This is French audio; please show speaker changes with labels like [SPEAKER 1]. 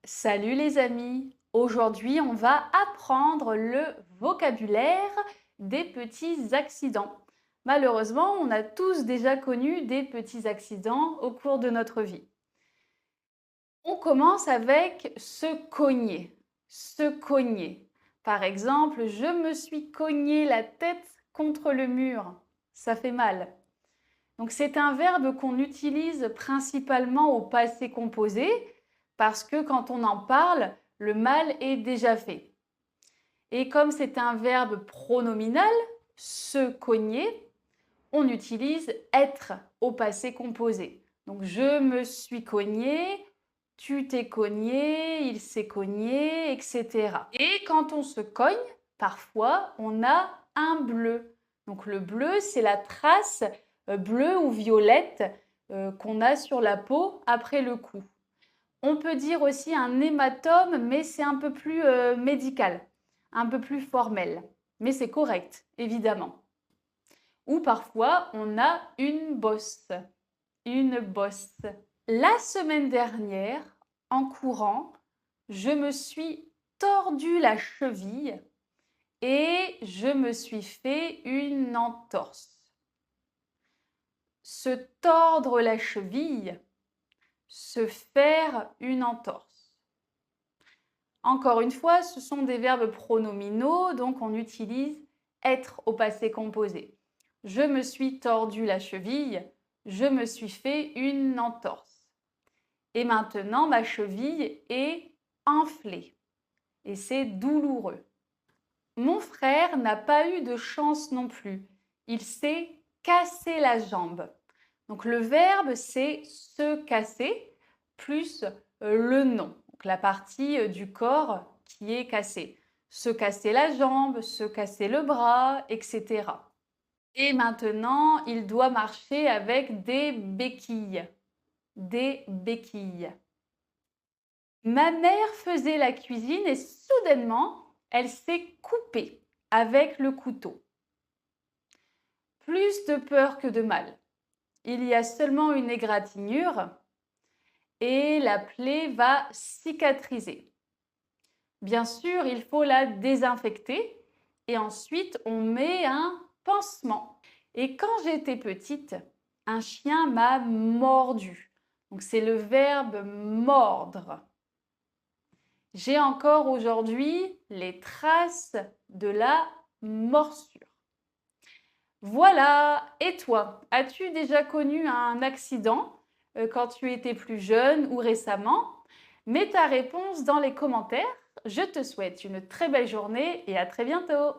[SPEAKER 1] Salut les amis! Aujourd'hui, on va apprendre le vocabulaire des petits accidents. Malheureusement, on a tous déjà connu des petits accidents au cours de notre vie. On commence avec se cogner. Se cogner. Par exemple, je me suis cogné la tête contre le mur. Ça fait mal. Donc c'est un verbe qu'on utilise principalement au passé composé parce que quand on en parle, le mal est déjà fait. Et comme c'est un verbe pronominal, se cogner, on utilise être au passé composé. Donc je me suis cogné, tu t'es cogné, il s'est cogné, etc. Et quand on se cogne, parfois on a un bleu. Donc le bleu, c'est la trace bleue ou violette qu'on a sur la peau après le coup. On peut dire aussi un hématome, mais c'est un peu plus médical, un peu plus formel. Mais c'est correct, évidemment. Ou parfois, on a une bosse. Une bosse. La semaine dernière, en courant, je me suis tordu la cheville et je me suis fait une entorse. Se tordre la cheville, se faire une entorse. Encore une fois, ce sont des verbes pronominaux, donc on utilise être au passé composé. Je me suis tordu la cheville, je me suis fait une entorse. Et maintenant, ma cheville est enflée et c'est douloureux. Mon frère n'a pas eu de chance non plus. Il s'est cassé la jambe. Donc le verbe, c'est se casser plus le nom, donc la partie du corps qui est cassée. Se casser la jambe, se casser le bras, etc. Et maintenant, il doit marcher avec des béquilles. Des béquilles. Ma mère faisait la cuisine et soudainement, elle s'est coupée avec le couteau. Plus de peur que de mal. Il y a seulement une égratignure et la plaie va cicatriser. Bien sûr, il faut la désinfecter et ensuite on met un pansement. Et quand j'étais petite, un chien m'a mordu. Donc c'est le verbe mordre. J'ai encore aujourd'hui les traces de la morsure. Voilà, et toi, as-tu déjà connu un accident quand tu étais plus jeune ou récemment? Mets ta réponse dans les commentaires. Je te souhaite une très belle journée et à très bientôt.